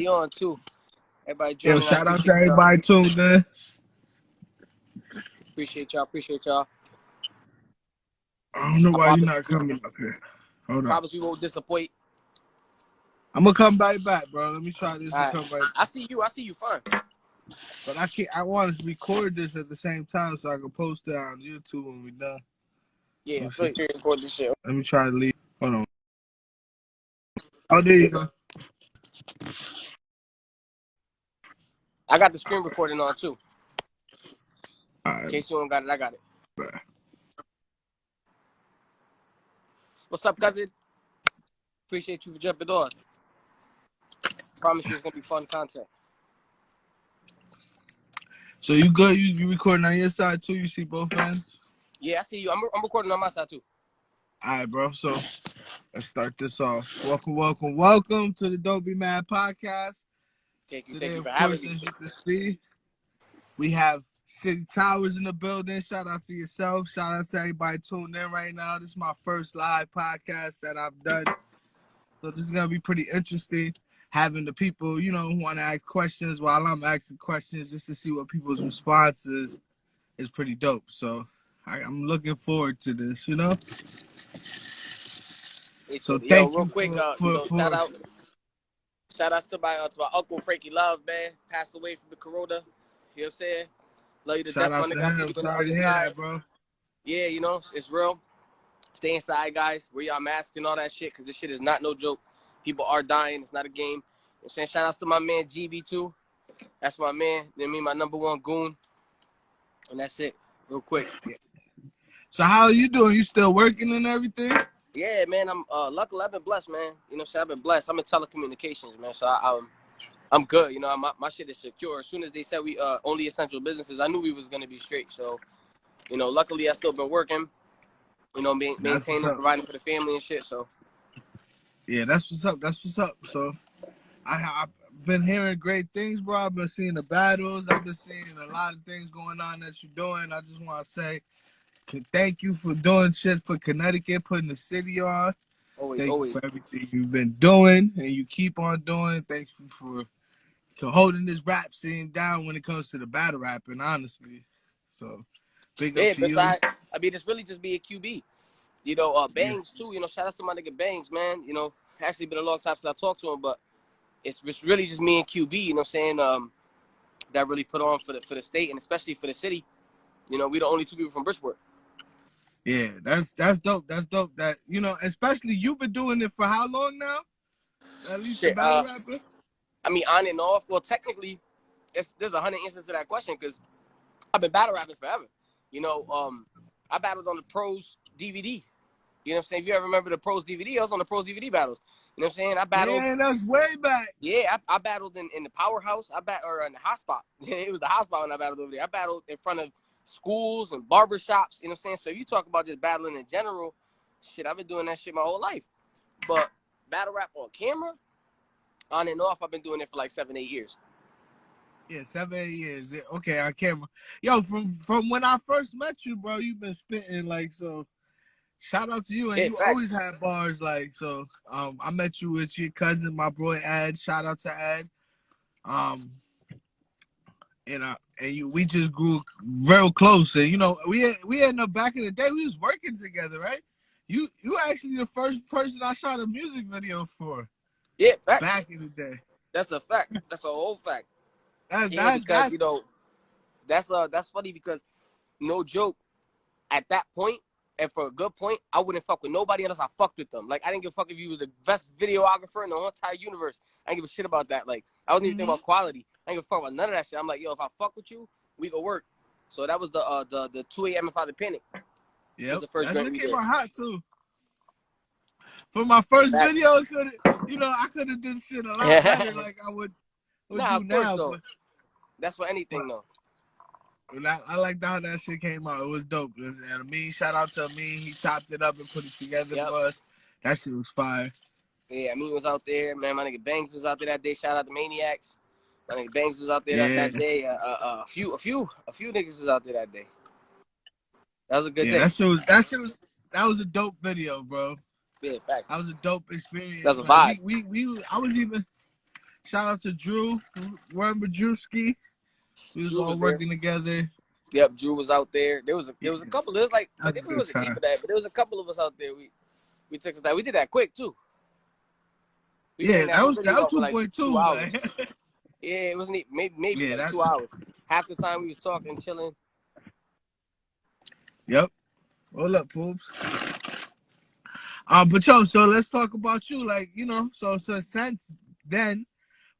on too. Everybody Yo, joining. shout out to everybody tuned in. Appreciate y'all. I don't know why you're not coming up here. Hold on. Promise we won't disappoint. I'm gonna come right back, bro. Let me try this and come right back. I see you fine. But I can't. I want to record this at the same time so I can post it on YouTube when we're done. Yeah, so you record this shit. Let me try to leave. Hold on. Oh, there you go. I got the screen recording on too. Right. In case you don't got it, I got it. Right. What's up, cousin? Appreciate you for jumping on. Promise you it's gonna be fun content. So you good? You recording on your side too? You see both ends? Yeah, I see you. I'm recording on my side too. All right, bro. So let's start this off. Welcome to the Don't Be Mad podcast. Thank you. Today, Thank you for of course, having me. as you can see, we have City Towers in the building. Shout out to yourself. Shout out to everybody tuned in right now. This is my first live podcast that I've done. So this is going to be pretty interesting. Having the people, you know, want to ask questions while I'm asking questions just to see what people's responses is pretty dope. So I'm looking forward to this, you know? So thank you real quick, shout out to my Uncle Frankie Love, man. Passed away from the corona. You know what I'm saying? Love you to death, my nigga. I see you Sorry to hear that, bro. Yeah, you know, it's real. Stay inside, guys. Wear y'all masks and all that shit, because this shit is not no joke. People are dying. It's not a game. You know what I'm saying? Shout out to my man GB too. That's my man. You know what I mean? My number one goon. And that's it. Real quick. Yeah. So how are you doing? You still working and everything? Yeah, man. I'm luckily I've been blessed, man. You know what I'm saying? I've been blessed. I'm in telecommunications, man. So I'm good. You know, my shit is secure. As soon as they said we only essential businesses, I knew we was gonna be straight. So, you know, luckily I still been working. You know, maintaining, providing for the family and shit. So. Yeah, that's what's up. That's what's up. So I've been hearing great things, bro. I've been seeing the battles. I've been seeing a lot of things going on that you're doing. I just want to say thank you for doing shit for Connecticut, putting the city on. Thank you for everything you've been doing and you keep on doing. Thank you for holding this rap scene down when it comes to the battle rapping, honestly. So big up to you. I mean, it's really just being QB. You know, Bangs too. You know, shout out to my nigga Bangs, man. You know, actually been a long time since I talked to him, but it's really just me and QB. You know what I'm saying? That really put on for the state and especially for the city. You know, we the only two people from Bridgeport. Yeah, that's dope. That's dope. That, you know, especially you've been doing it for how long now? At least the battle rapper. I mean, on and off. Well, technically, there's 100 answers to that question because I've been battle rapping forever. You know, I battled on the Pros DVD. You know what I'm saying? If you ever remember the Pros DVD, I was on the Pros DVD battles. You know what I'm saying? I battled. Yeah, that's way back. Yeah, I battled in the Powerhouse. Or in the hot spot. It was the hot spot when I battled over there. I battled in front of schools and barbershops. You know what I'm saying? So if you talk about just battling in general, shit, I've been doing that shit my whole life. But battle rap on camera, on and off, I've been doing it for like 7-8 years. Yeah, 7-8 years. Okay, on camera. Yo, from when I first met you, bro, you've been spitting like so. Shout out to you, and you always had bars like so. I met you with your cousin, my boy Ed. Shout out to Ed. We just grew real close, and you know we ended up back in the day we was working together, right? You actually the first person I shot a music video for. Yeah, back in the day. That's a fact. That's a whole fact. Because you know, that's funny because no joke. At that point, and for a good point, I wouldn't fuck with nobody unless I fucked with them. Like, I didn't give a fuck if you was the best videographer in the whole entire universe. I didn't give a shit about that. Like, I wasn't even thinking about quality. I didn't give a fuck about none of that shit. I'm like, yo, if I fuck with you, we go work. So that was the 2 a.m. if I had panic. Yeah, that shit came out hot too. For my first video, I could have did shit a lot better like I would do now. But that's for anything though. I like how that shit came out. It was dope. And Amin, shout out to Amin. He chopped it up and put it together for us. That shit was fire. Yeah, Amin was out there, man. My nigga Bangs was out there that day. Shout out to Maniacs. My nigga Bangs was out there that day. A few niggas was out there that day. That was a good day. That was a dope video, bro. Yeah, facts. That was a dope experience. That was a vibe. I was even Shout out to Drew. Remember Drewski? We was Drew all was there. working together. Yep, Drew was out there. There was a couple. There was like I That's a think we good wasn't time. keeping that, but there was a couple of us out there. We took some time. We did that quick too. We Yeah, made that that whole was video for like 2 2.2. hours. Like, Yeah, it wasn't maybe yeah, like that. 2 hours. Half the time we was talking, chilling. Yep. Hold up, poops. But yo, so let's talk about you. Like, so since then,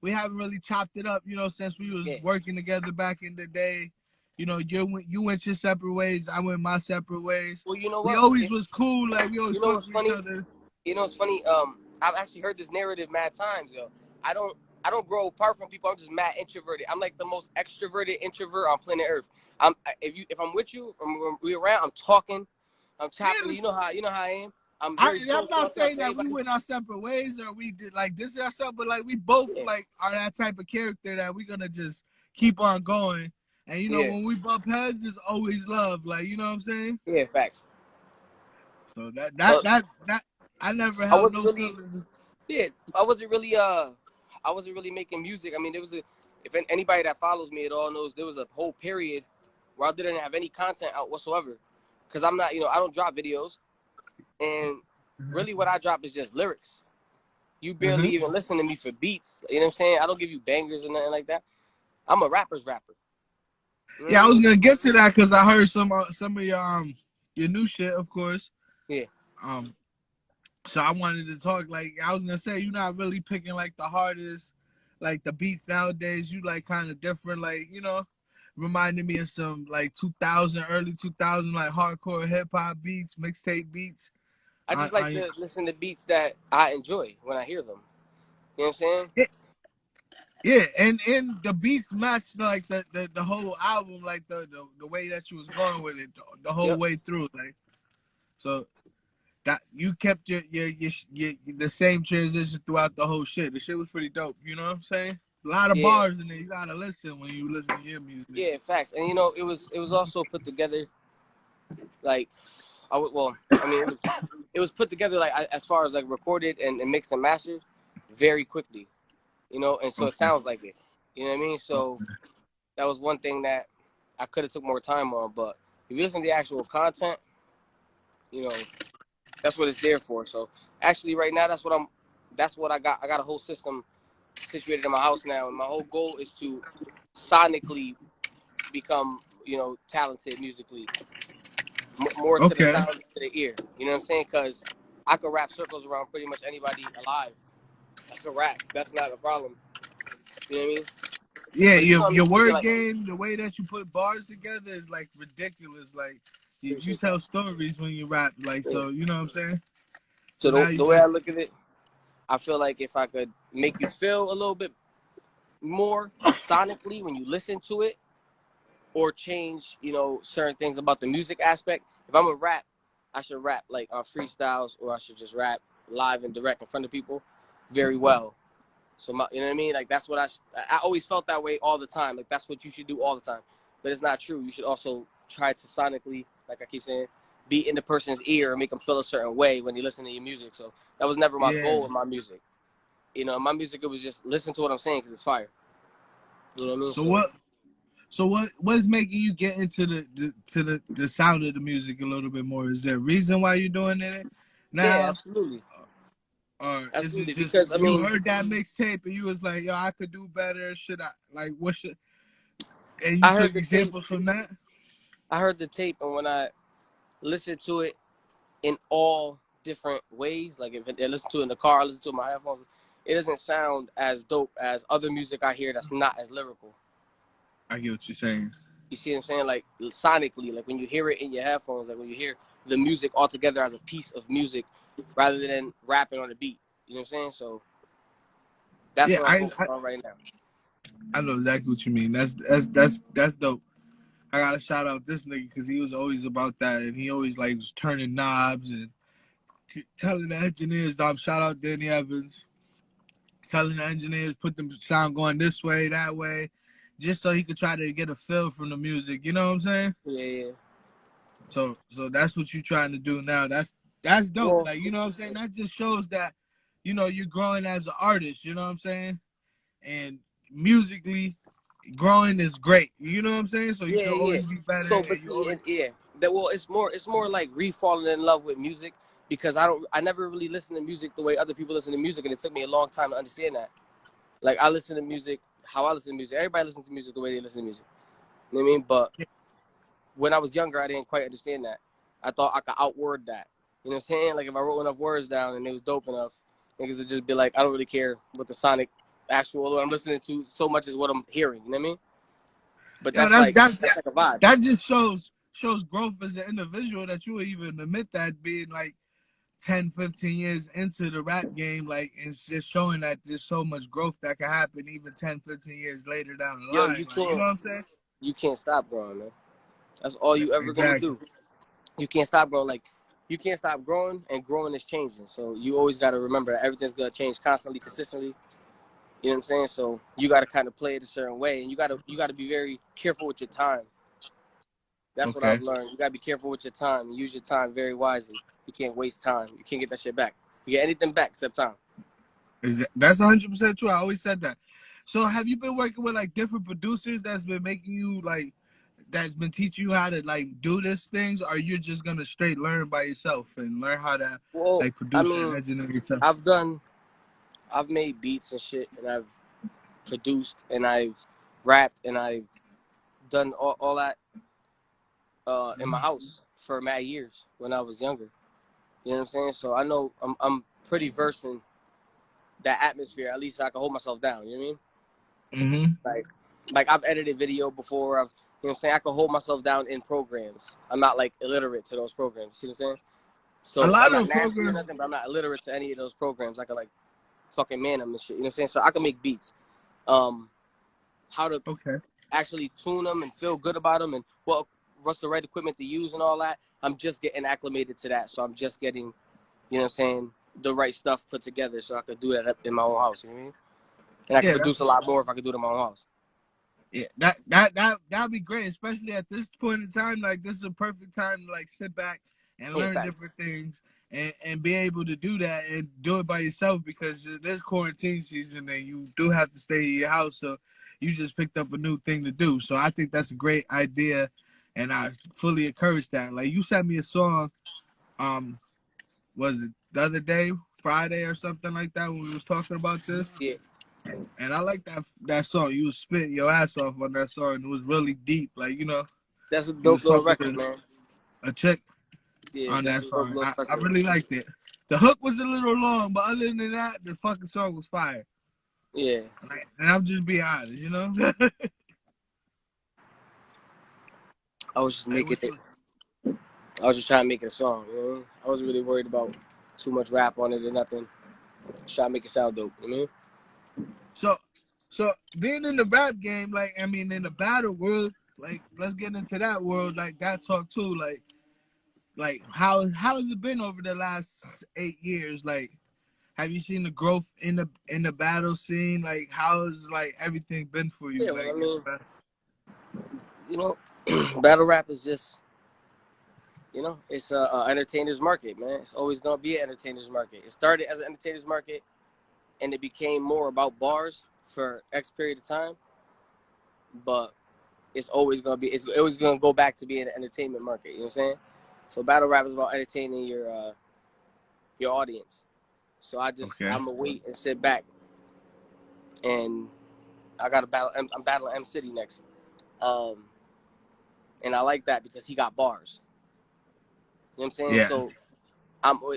we haven't really chopped it up. Since we was working together back in the day. You went your separate ways. I went my separate ways. Well, you know We what? always was cool. Like we always fucked with each Funny? other. You know what's funny? I've actually heard this narrative mad times, yo. I don't grow apart from people. I'm just mad introverted. I'm like the most extroverted introvert on planet Earth. If I'm with you, when we around, I'm talking, I'm tapping. You know how I am. I'm very I'm not saying that everybody. we went our separate ways or we did like this ourselves, but like we both like are that type of character that we're gonna just keep on going. And when we bump heads, it's always love. Like, you know what I'm saying? Yeah, facts. So that I never held no feelings. Yeah, I wasn't really making music. I mean, if anybody that follows me at all knows there was a whole period where I didn't have any content out whatsoever, because I'm not, I don't drop videos, and really what I drop is just lyrics. You barely even listen to me for beats. You know what I'm saying? I don't give you bangers or nothing like that. I'm a rapper's rapper. Yeah, I was gonna get to that because I heard some of your new shit, of course. Yeah. So I wanted to talk, like, I was gonna say, you're not really picking like the hardest, like the beats nowadays. You like kind of different, like, reminded me of some like 2000, early 2000, like hardcore hip hop beats, mixtape beats. I just like to listen to beats that I enjoy when I hear them. You know what I'm saying? Yeah, and the beats matched like the whole album, like the way that you was going with it, the whole way through, like, so that you kept your the same transition throughout the whole shit. The shit was pretty dope. You know what I'm saying? A lot of bars in there. You gotta listen when you listen to your music. Yeah, facts. And it was also put together like it was put together like as far as like recorded and mixed and mastered very quickly, and so it sounds like it. You know what I mean? So that was one thing that I could have took more time on, but if you listen to the actual content, that's what it's there for. So actually right now that's what I got. I got a whole system situated in my house now, and my whole goal is to sonically become, talented musically, more to the sound, to the ear. You know what I'm saying? Because I could rap circles around pretty much anybody alive. I could rap. That's not a problem. You know what I mean? Yeah, your word game, the way that you put bars together is like ridiculous. Like you tell stories when you rap, like, so you know what I'm saying? So the way I look at it, I feel like if I could make you feel a little bit more sonically when you listen to it, or change, certain things about the music aspect. If I'm a rap, I should rap like on freestyles, or I should just rap live and direct in front of people very well. So you know what I mean? Like that's what I always felt that way all the time. Like that's what you should do all the time. But it's not true. You should also try to sonically, like I keep saying, be in the person's ear and make them feel a certain way when they listen to your music. So that was never my goal with my music. My music, it was just listen to what I'm saying because it's fire. You know what I mean? So what is making you get into the sound of the music a little bit more? Is there a reason why you're doing it now? Yeah, absolutely. Or absolutely. Is it just because you heard that mixtape and you was like, yo, I could do better? Should I, like, what should? And you took examples from that. I heard the tape, and when I listened to it in all different ways, like if I listen to it in the car, I listen to it in my headphones, it doesn't sound as dope as other music I hear that's not as lyrical. I get what you're saying. You see what I'm saying? Like sonically, like when you hear it in your headphones, like when you hear the music all together as a piece of music rather than rapping on the beat. You know what I'm saying? So that's what I'm focused on right now. I know exactly what you mean. That's dope. I gotta shout out this nigga because he was always about that, and he always like was turning knobs and telling the engineers, shout out Danny Evans, telling the engineers put the sound going this way, that way, just so he could try to get a feel from the music. You know what I'm saying? Yeah. So that's what you're trying to do now. That's dope. Well, like, you know what I'm saying? That just shows that, you're growing as an artist. You know what I'm saying? and musically growing is great. You know what I'm saying? So you can Yeah. always be better, So, and but you see, always. and yeah, that well, it's more like re-falling in love with music because I never really listened to music the way other people listen to music, and it took me a long time to understand that. Like I listen to music how I listen to music. Everybody listens to music the way they listen to music. You know what I mean? But when I was younger, I didn't quite understand that. I thought I could outword that. You know what I'm saying? Like if I wrote enough words down and it was dope enough, niggas would just be like, I don't really care what the sonic actual what I'm listening to so much as what I'm hearing. You know what I mean? But Yeah, that's that's like a vibe. that just shows growth as an individual that you would even admit that being like 10, 15 years into the rap game, like it's just showing that there's so much growth that can happen even 10, 15 years later down the Yo, line. Like, you know what I'm saying? you can't stop growing, man. That's all you ever gonna Exactly. do. You can't stop growing. Like you can't stop growing, and growing is changing. So you always got to remember that everything's gonna change constantly, consistently. You know what I'm saying? So you got to kind of play it a certain way, and you gotta be very careful with your time. That's what Okay. I've learned. You gotta be careful with your time and use your time very wisely. You can't waste time. You can't get that shit back. You get anything back except time. That's 100% true. I always said that. So have you been working with like different producers that's been making you like that's been teaching you how to like do these things, or you're just gonna straight learn by yourself and learn how to Well, like I produce and mean, engineer yourself? I've made beats and shit, and I've produced, and I've rapped, and I've done all that in my house for mad years when I was younger. You know what I'm saying? So I know I'm pretty versed in that atmosphere. At least I can hold myself down. You know what I mean? Mm-hmm. Like I've edited video before. You know what I'm saying? I can hold myself down in programs. I'm not like illiterate to those programs. See what I'm saying? A So I'm lot not of nasty or programs. nothing, but I'm not illiterate to any of those programs. I can like fucking man them and shit. You know what I'm saying? So I can make beats. Um, how to Okay. actually tune them and feel good about them and what's the right equipment to use and all that. I'm just getting acclimated to that. So I'm just getting, you know what I'm saying, the right stuff put together so I could do that up in my own house. You know what I mean? And I can Yeah, produce a lot more if I could do it in my own house. yeah, that'd be great, especially at this point in time. Like this is a perfect time to like sit back and Yeah, learn facts. different things and be able to do that and do it by yourself because there's quarantine season and you do have to stay in your house. So you just picked up a new thing to do. So I think that's a great idea, and I fully encourage that. Like you sent me a song, um, was it the other day, Friday or something like that when we was talking about this. Yeah, And I like that song. You was spitting your ass off on that song. It was really deep. Like, that's a you dope was little talking record, to man. a chick Yeah, on that's that a dope song. little I record. really liked it. The hook was a little long, but other than that, the fucking song was fire. Yeah, And I'm just being honest. I was just Like, making what it. you, I was just trying to make it a song. You know, I wasn't really worried about too much rap on it or nothing. Just trying to make it sound dope. You know? so, so being in the rap game, like, I mean, in the battle world, like, let's get into that world, like, that talk too, like, how has it been over the last 8 years? Like, have you seen the growth in the battle scene? Like, how's like everything been for you? Yeah. Well, Like, I mean, you know, battle rap is just, you know, it's a entertainer's market, man. It's always gonna be an entertainer's market. It started as an entertainer's market, and it became more about bars for X period of time. But it's always gonna be. It's always gonna go back to being an entertainment market. You know what I'm saying? So battle rap is about entertaining your audience. So okay, I'm gonna wait and sit back, and I got to battle. I'm battling M City next, um, and I like that because he got bars. You know what I'm saying? yeah, So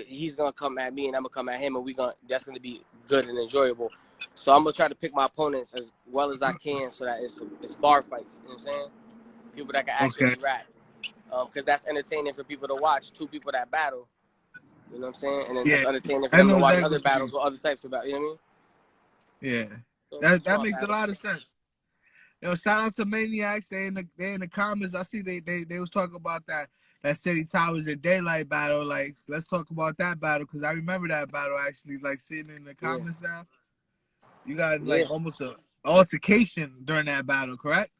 he's gonna come at me, and I'm gonna come at him, and that's gonna be good and enjoyable. So I'm gonna try to pick my opponents as well as I can, so that it's bar fights. You know what I'm saying? People that can okay, actually rap, because that's entertaining for people to watch. Two people that battle. You know what I'm saying? And then yeah. that's entertaining for I them to know watch exactly other what you battles mean. with other types of battles. You know what I mean? Yeah, So that's that all makes a battle. lot of sense. Yo, shout out to Maniacs. They in the comments. I see they was talking about that City Towers and Daylight battle. Like, let's talk about that battle because I remember that battle actually. Like, sitting in the Yeah, comments now. You got yeah. like almost a altercation during that battle, correct?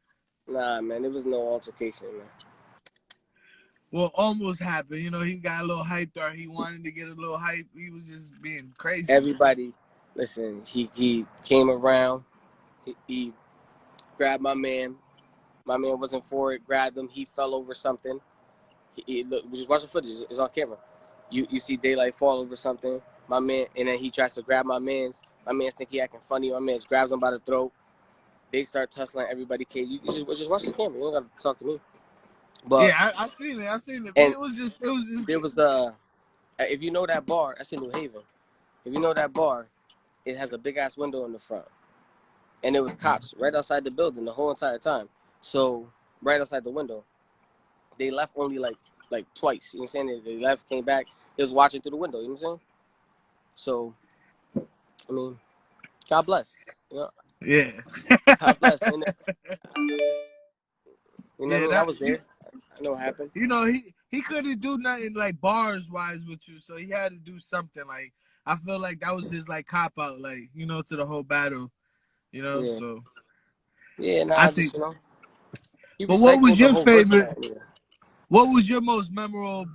Nah, man, there was no altercation, man. Well, almost happened. He got a little hyped or he wanted to get a little hype. He was just being crazy. Everybody, listen, he came around. He grabbed my man. My man wasn't for it. Grabbed him. He fell over something. Look, we just watch the footage. It's on camera. You see Daylight fall over something. My man, and then he tries to grab my man's. My man's think he acting funny. My man's grabs him by the throat. They start tussling. Everybody came. You just watch the camera. You don't got to talk to me. But yeah, I seen it. I seen it. and It was just. there was if you know that bar, that's in New Haven. If you know that bar, it has a big ass window in the front, and there was cops right outside the building the whole entire time. So right outside the window, they left only like twice. You know what I'm saying? They left, came back. They was watching through the window. You know what I'm saying? So I mean, God bless. You know? Yeah. God bless. And you know what I Yeah, mean? I was there. I know what happened. you know, he couldn't do nothing like bars wise with you, so he had to do something. Like I feel like that was his like cop out, like you know, to the whole battle. You know, Yeah. so Yeah. I Nah. think. Just he But what was recycled the your whole verse. favorite? What was your most memorable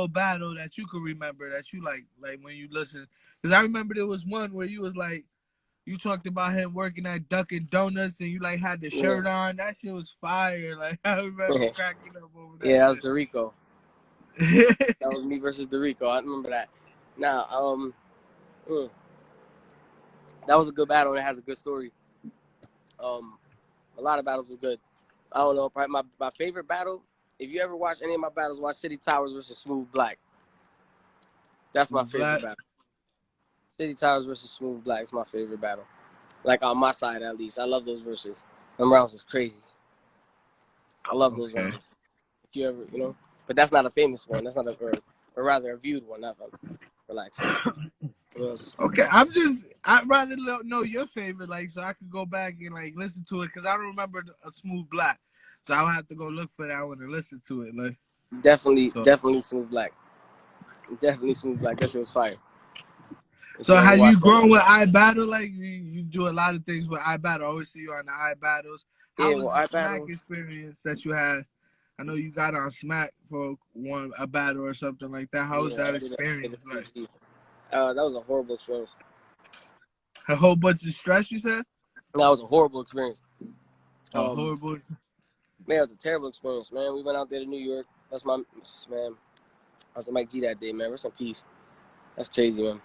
battle that you could remember that you like when you listen? Because I remember there was one where you was like, you talked about him working at Dunkin' Donuts and you like had the shirt on. That shit was fire. Like I remember cracking up over that. Yeah, that was shit. Dorico. That was me versus Dorico. I remember that. Now, that was a good battle and it has a good story. A lot of battles was good. I don't know, probably my favorite battle. If you ever watch any of my battles, watch City Towers versus Smooth Black. That's my favorite battle. City Towers versus Smooth Black is my favorite battle. Like on my side, at least. I love those verses. Them rounds was crazy. I love those rounds. If you ever, you know, but that's not a famous one. That's not or rather a viewed one. Not relax. Okay, I'd rather know your favorite, like, so I could go back and like listen to it, because I don't remember a Smooth Black, so I'll have to go look for that one and listen to it. Like, definitely Smooth Black. Definitely Smooth Black. That shit was fire. So have you grown with iBattle? Like you do a lot of things with iBattle. I always see you on the iBattles. How was the Smack experience that you had? I know you got on Smack for a battle or something like that. How was that experience like? That was a horrible experience. A whole bunch of stress, you said? That was a horrible experience. Horrible. Man, it was a terrible experience, man. We went out there to New York. That's my man. I was with Mike G that day, man. Rest in peace. That's crazy, man.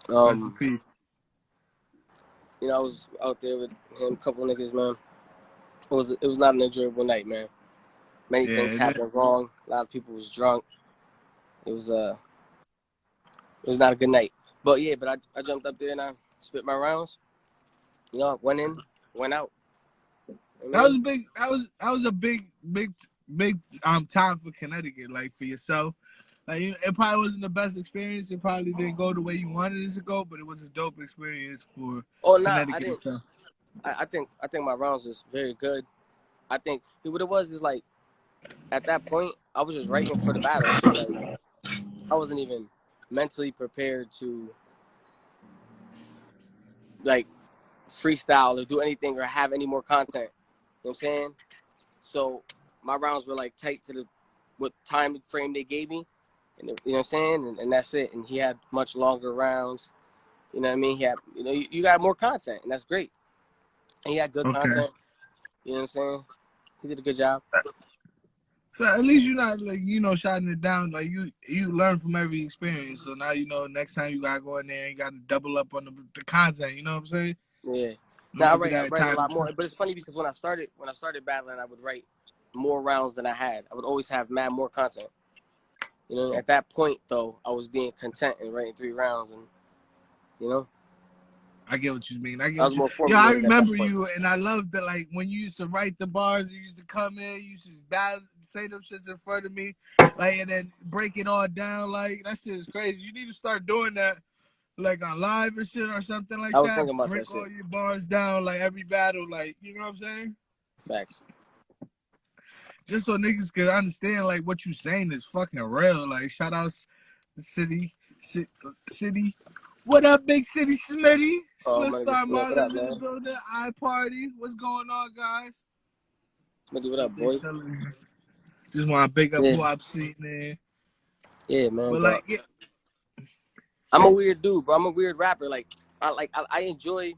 Rest in peace. You know, I was out there with him, a couple of niggas, man. It was not an enjoyable night, man. Many things happened wrong. A lot of people was drunk. It was not a good night. But yeah, I jumped up there and I spit my rounds. You know, went in, went out. That was big. That was a big time for Connecticut, like for yourself. Like it probably wasn't the best experience. It probably didn't go the way you wanted it to go, but it was a dope experience for Connecticut. I think my rounds was very good. I think what it was is like at that point I was just writing for the battle. So like I wasn't even mentally prepared to like freestyle or do anything or have any more content. You know what I'm saying? So my rounds were like tight to what time frame they gave me. And, you know what I'm saying? And that's it. And he had much longer rounds. You know what I mean? He had, you know, you got more content, and that's great. And he had good content. You know what I'm saying? He did a good job. So at least you're not like, you know, shouting it down. Like you learn from every experience. So now you know next time you gotta go in there and you gotta double up on the content. You know what I'm saying? Yeah. Now I write a lot more. But it's funny because when I started battling, I would write more rounds than I had. I would always have more content. You know, at that point though, I was being content and writing 3 rounds, and you know. I get what you mean. I remember you, and I love that. Like when you used to write the bars, you used to come in, you used to say them shits in front of me, like, and then break it all down. Like that shit is crazy. You need to start doing that, like on live or shit or something like that. I was thinking about break that all shit. Your bars down, like every battle, like you know what I'm saying? Facts. Just so niggas can understand, like what you saying is fucking real. Like shout outs, city. What up, Big City Smitty? Star Marlins in the building. iParty. What's going on, guys? Smitty, what up, boy? Just want to big up who I've seen there. Yeah, man. But like, I'm a weird dude, bro. I'm a weird rapper. Like, I enjoy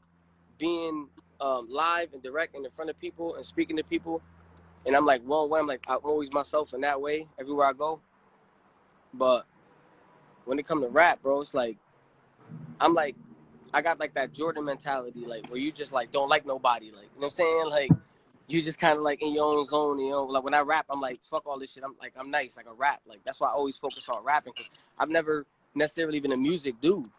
being live and direct and in front of people and speaking to people. And I'm like, one way, I'm always myself in that way everywhere I go. But when it comes to rap, bro, it's like, I got like that Jordan mentality, like where you just like don't like nobody, like, you know what I'm saying? Like, you just kind of like in your own zone, you know? Like when I rap, I'm like, fuck all this shit. I'm nice, like I rap. Like that's why I always focus on rapping, because I've never necessarily been a music dude.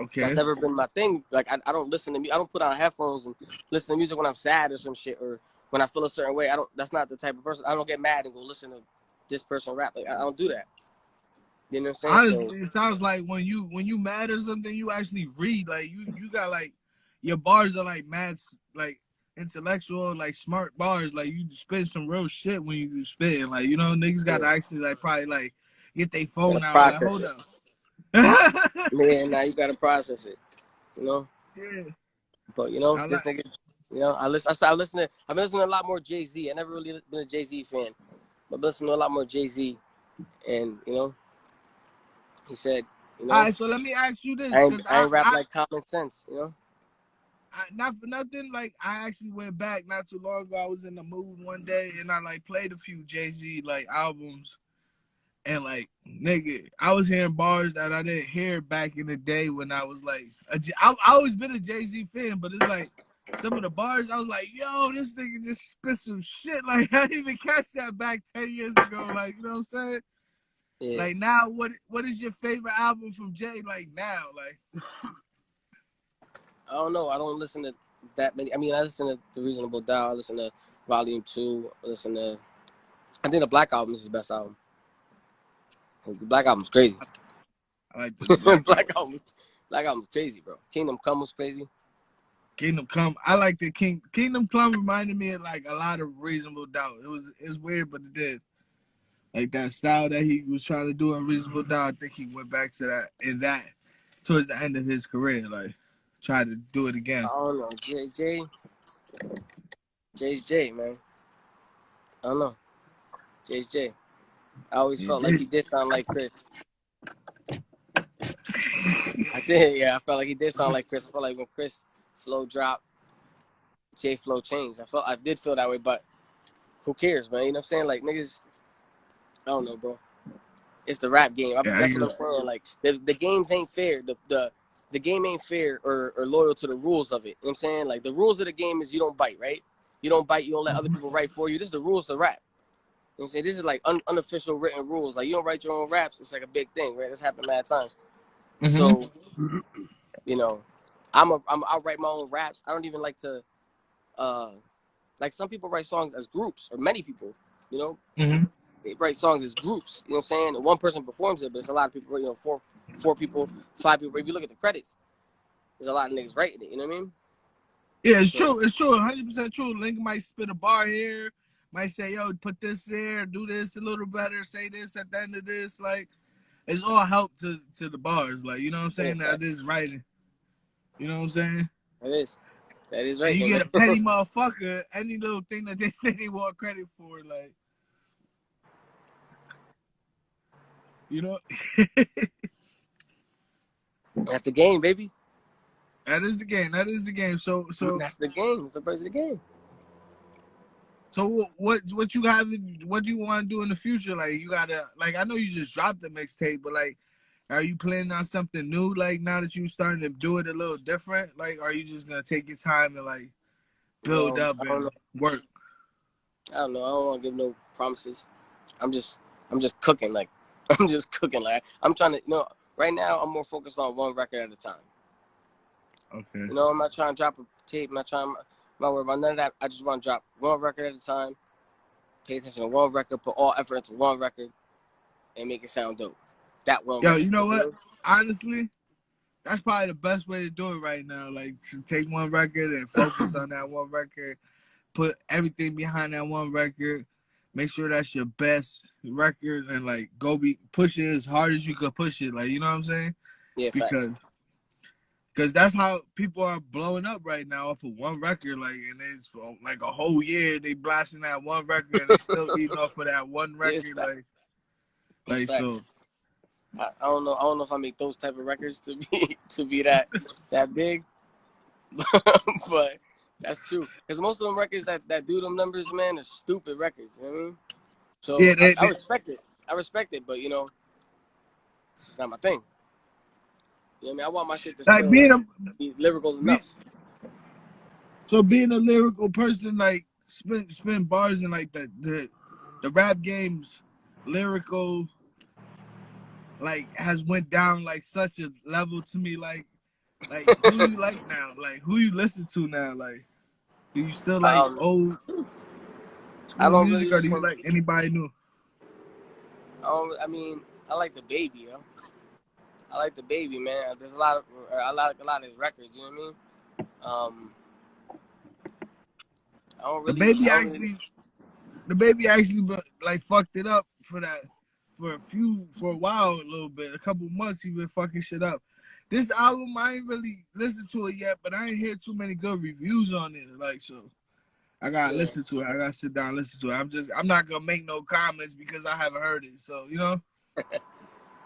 Okay. That's never been my thing. Like I don't listen to I don't put on headphones and listen to music when I'm sad or some shit, or when I feel a certain way. That's not the type of person. I don't get mad and go listen to this person rap. Like I don't do that. You know what I'm saying? Honestly, it sounds like when you mad or something, you actually read. Like you got like your bars are like mad, like intellectual, like smart bars. Like you spit some real shit when you spitting. Like, you know, niggas got to actually like probably like get their phone out and like, hold up. Yeah, now you gotta process it. You know. Yeah. But you know, I this like, nigga. You know, I've been listening to a lot more Jay-Z. I never really been a Jay-Z fan, but I've been listening to a lot more Jay-Z, and you know, he said, you know, all right. So let me ask you this, because I ain't rap like Common Sense. You know. not for nothing, like I actually went back not too long ago. I was in the mood one day and I like played a few Jay-Z like albums, and like, nigga, I was hearing bars that I didn't hear back in the day when I was like I always been a Jay-Z fan, but it's like some of the bars I was like, yo, this nigga just spit some shit. Like I didn't even catch that back 10 years ago. Like, you know what I'm saying? Yeah. Like now, what is your favorite album from Jay? Like now, like I don't know. I don't listen to that many. I mean, I listen to The Reasonable Doubt. I listen to Volume 2. I listen to. I think the Black Album is the best album. The Black Album's crazy. I like the Black Album's crazy, bro. Kingdom Come was crazy. Kingdom Come. I like the Kingdom Come reminded me of like a lot of Reasonable Doubt. It was weird, but it did. Like that style that he was trying to do in Reasonable Doubt, I think he went back to that in that towards the end of his career, like tried to do it again. I don't know. Jay's Jay, man. I don't know. Jay's Jay. I always felt like he did sound like Chris. I did, yeah. I felt like he did sound like Chris. I felt like when Chris flow dropped, Jay flow changed. I did feel that way, but who cares, man? You know what I'm saying? Like niggas, I don't know, bro. It's the rap game. That's what I'm saying. Like the games ain't fair. The game ain't fair or loyal to the rules of it. You know what I'm saying? Like the rules of the game is you don't bite, right? You don't bite. You don't let other people write for you. This is the rules to rap. You know what I'm saying? This is like unofficial written rules. Like you don't write your own raps. It's like a big thing, right? That's happened mad times. Mm-hmm. So, you know, I'll write my own raps. I don't even like to, like some people write songs as groups, or many people, you know, they write songs as groups. You know what I'm saying? And one person performs it, but it's a lot of people. You know, four people, 5 people. If you look at the credits, there's a lot of niggas writing it. You know what I mean? Yeah, it's true. It's true. 100% true. Link might spit a bar here, might say, yo, put this there, do this a little better, say this at the end of this. Like, it's all help to the bars. Like, you know what I'm saying? That is writing. You know what I'm saying? That is right. And you get a petty motherfucker, any little thing that they say they want credit for, like, you know? That's the game, baby. That is the game. That is the game. So that's the game. It's the game. So what you have? What do you want to do in the future? Like you gotta, like, I know you just dropped the mixtape, but like, are you planning on something new? Like now that you starting to do it a little different, like, are you just gonna take your time and like build up and work? I don't know. I don't want to give no promises. I'm just cooking. Like I'm just cooking. Like I'm trying to. You know, right now I'm more focused on one record at a time. Okay. You know, I'm not trying to drop a tape. I'm not worried about none of that. I just want to drop one record at a time. Pay attention to one record. Put all effort into one record, and make it sound dope. That one. Yo, record, you know what? Honestly, that's probably the best way to do it right now. Like to take one record and focus on that one record. Put everything behind that one record. Make sure that's your best record and like push it as hard as you could push it. Like, you know what I'm saying? Yeah, because that's how people are blowing up right now off of one record. Like, and it's like a whole year they blasting that one record and they still eating off of that one record. So. I don't know. I don't know if I make those type of records to be that big. But that's true. Because most of them records that do them numbers, man, are stupid records. You know what I mean? So Yeah, I respect it. I respect it, but you know, it's just not my thing. You know what I mean? I want my shit to like still be lyrical enough. So being a lyrical person, like spin bars and like the rap games, lyrical, like has went down like such a level to me. Like who you like now? Like who you listen to now? Like do you still like old I school don't really music or do you listen. like anybody new? I mean, I like the baby, yo. I like the baby, man. There's a lot of I like a lot of his records. You know what I mean? I don't The really. baby I don't really. actually like fucked it up for that for a while, a little bit, a couple months he been fucking shit up. This album I ain't really listened to it yet, but I ain't hear too many good reviews on it. Like so, I gotta listen to it. I gotta sit down and listen to it. I'm not gonna make no comments because I haven't heard it. So you know. I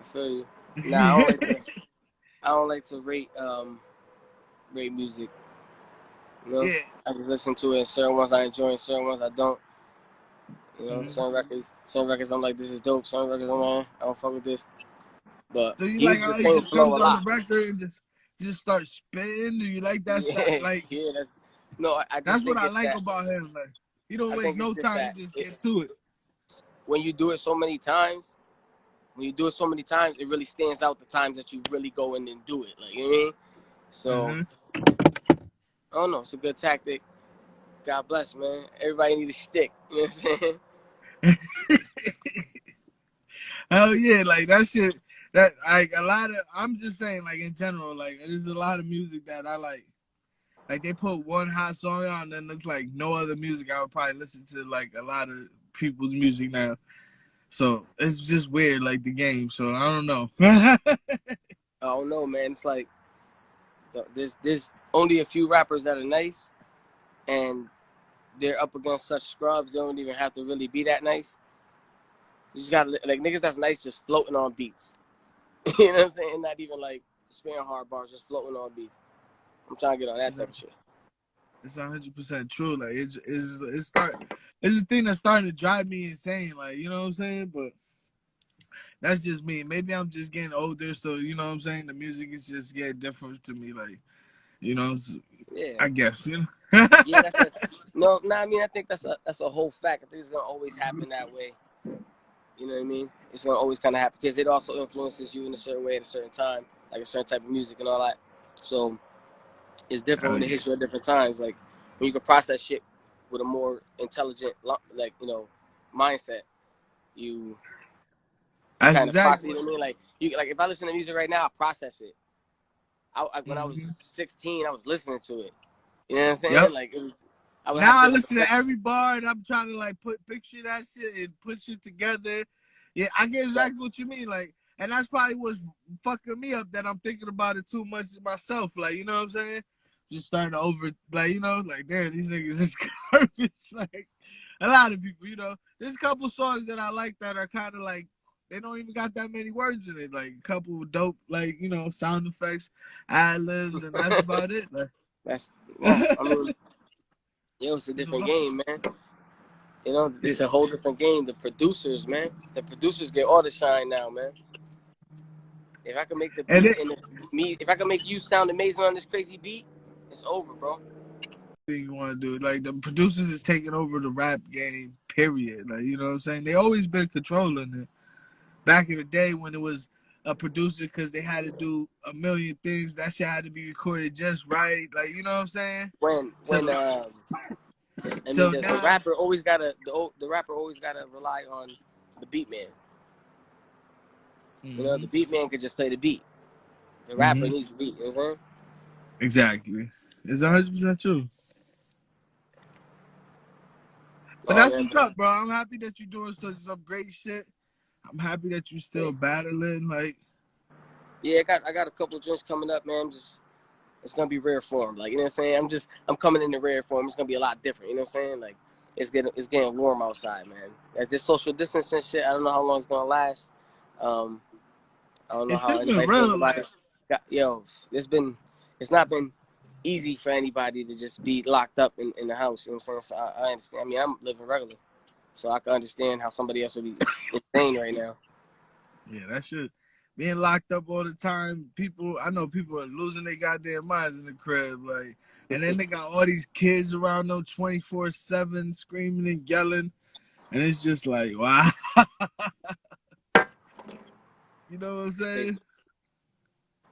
feel you. Nah, I don't like to rate music. You know, Yeah. I can listen to it. Certain ones I enjoy, and certain ones I don't. You know, certain records I'm like, this is dope. Certain records I'm like, I don't fuck with this. But So you he like uses how the he same just flow comes a on the lot. record and just start spitting? Do you like that stuff? Yeah, Like yeah. I that's just what think I it's like that. about him. Like he don't I waste think it's no just time. that He just get to it. when you do it so many times, it really stands out the times that you really go in and do it. Like, you know what I mean? So, I don't know. It's a good tactic. God bless, man. Everybody need a stick. You know what I'm saying? Hell yeah, like that shit. That like a lot of. I'm just saying, like in general, like there's a lot of music that I like. Like they put one hot song on, and then it's like no other music. I would probably listen to like a lot of people's music now. So it's just weird, like the game. So I don't know. I don't know, man. It's like there's only a few rappers that are nice, and they're up against such scrubs. They don't even have to really be that nice. You just gotta like niggas that's nice, just floating on beats. You know what I'm saying? Not even like spitting hard bars, just floating on beats. I'm trying to get on that type of shit. It's 100% true. Like it's a thing that's starting to drive me insane. Like you know what I'm saying? But that's just me. Maybe I'm just getting older, so you know what I'm saying. The music is just getting different to me. Like you know, Yeah. I guess you know. Yeah, I mean, I think that's a whole fact. I think it's gonna always happen that way. You know what I mean? It's gonna always kind of happen because it also influences you in a certain way at a certain time, like a certain type of music and all that. So it's different when it hits you at different times. Like when you can process shit with a more intelligent, like mindset, you kind of process. You know what I mean? Like if I listen to music right now, I process it. When I was 16, I was listening to it. You know what I'm saying? Yep. Like I would have Now I different listen to every bar and I'm trying to like picture that shit and put shit together. Yeah, I get exactly what you mean. Like, and that's probably what's fucking me up, that I'm thinking about it too much myself. Like, you know what I'm saying? Just starting to like, like, damn, these niggas is garbage. Like, a lot of people, there's a couple songs that I like that are kind of like, they don't even got that many words in it. Like, a couple dope, like, sound effects, ad-libs, and that's about it. Like, I mean, it's a different game, man. It's a whole different game. The producers, man. The producers get all the shine now, man. If I can make the beat if I can make you sound amazing on this crazy beat, it's over, bro. Thing you want to do, like the producers is taking over the rap game. Period. Like you know what I'm saying. They always been controlling it. Back in the day when it was a producer, because they had to do a million things. That shit had to be recorded just right. Like you know what I'm saying. The rapper always gotta rely on the beat man. The beat man could just play the beat. The rapper needs the beat. You know what I'm saying? Exactly. It's 100% true. But that's what's up, bro. I'm happy that you're doing some great shit. I'm happy that you're still battling. Like, yeah, I got a couple of drinks coming up, man. It's gonna be rare form. Like, you know what I'm saying? I'm coming in the rare form. It's gonna be a lot different. You know what I'm saying? Like, it's getting warm outside, man. Like this social distancing shit, I don't know how long it's gonna last. I don't know how anybody's feeling about it. It's not been easy for anybody to just be locked up in the house. You know what I'm saying? So I understand. I mean, I'm living regular, so I can understand how somebody else would be insane right now. Yeah, that shit. Being locked up all the time, I know people are losing their goddamn minds in the crib, like, and then they got all these kids around them 24/7 screaming and yelling, and it's just like, wow. You know what I'm saying?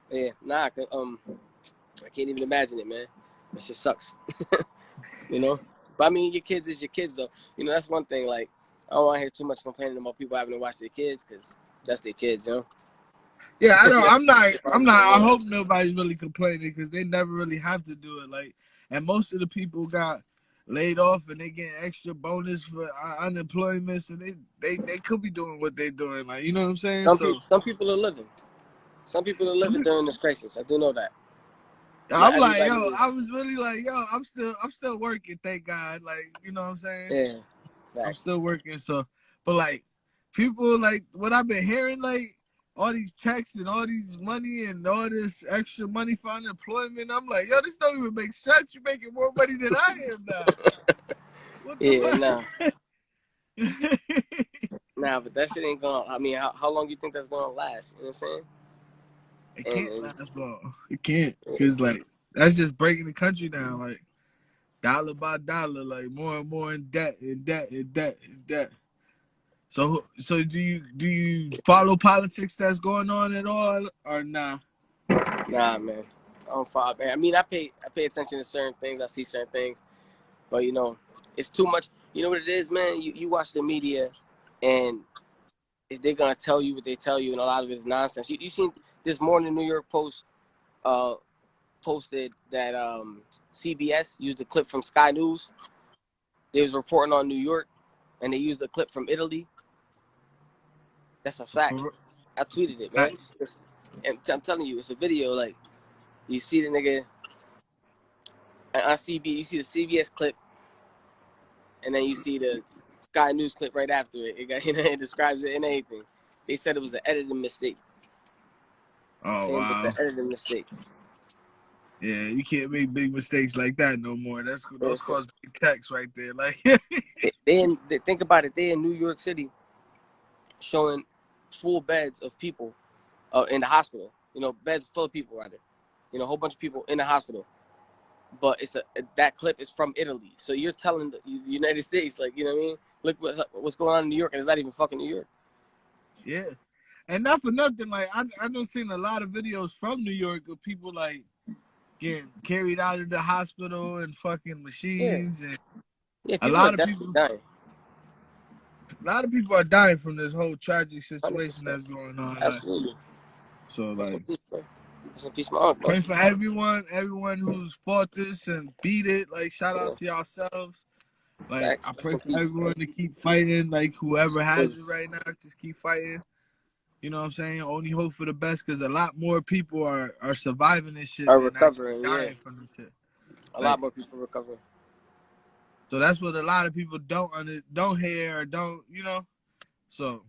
Yeah, nah, I can't even imagine it, man. That shit sucks. You know? But I mean, your kids is your kids, though. You know, that's one thing. Like, I don't want to hear too much complaining about people having to watch their kids, because that's their kids, you know? Yeah, I know. I'm not. I hope nobody's really complaining because they never really have to do it. Like, and most of the people got laid off and they get extra bonus for unemployment, so they could be doing what they're doing. Like, you know what I'm saying? Some people are living. Some people are living during this crisis. I do know that. Not I'm like, everybody yo, is. I was really like, yo, I'm still working, thank God. Like, you know what I'm saying? Yeah, I'm facts. still working. So, but like, people like what I've been hearing, like all these checks and all these money and all this extra money for unemployment. I'm like, yo, this don't even make sense. You're making more money than I am now. What the fuck? Nah, but that shit ain't gonna. I mean, how long do you think that's gonna last? You know what I'm saying? It can't last long. It can't, cause like that's just breaking the country down, like dollar by dollar, like more and more in debt, in debt, in debt, in debt. So do you follow politics that's going on at all or nah? Nah, man. I don't follow, man. I mean, I pay attention to certain things. I see certain things, but you know, it's too much. You know what it is, man? You watch the media, and they're gonna tell you what they tell you, and a lot of it's nonsense. You seen this morning, New York Post posted that CBS used a clip from Sky News. They was reporting on New York, and they used a clip from Italy. That's a fact. I tweeted it, man. And I'm telling you, it's a video. Like, you see the nigga on CB, you see the CBS clip, and then you see the Sky News clip right after it. It describes it in anything. They said it was an editing mistake. Oh With wow. the editing mistake. Yeah, you can't make big mistakes like that no more. Those cause big text right there. Like they think about it. They in New York City, showing full beds of people in the hospital. You know, beds full of people rather. You know, a whole bunch of people in the hospital. But that clip is from Italy. So you're telling the United States, like, you know what I mean? Look what's going on in New York, and it's not even fucking New York. yeah, and not for nothing. Like I done seen a lot of videos from New York of people like getting carried out of the hospital and fucking machines, and a People are lot of definitely people. dying. A lot of people are dying from this whole tragic situation 100%. that's going on. Absolutely. Like, so like, It's a piece of my uncle. pray for everyone who's fought this and beat it. Like, shout out to yourselves. Like, Facts. I pray for everyone to keep fighting. Like, whoever has it right now, just keep fighting. You know what I'm saying? Only hope for the best because a lot more people are surviving this shit than recovering, dying from this shit. A lot more people recovering. So that's what a lot of people don't hear or don't, you know. So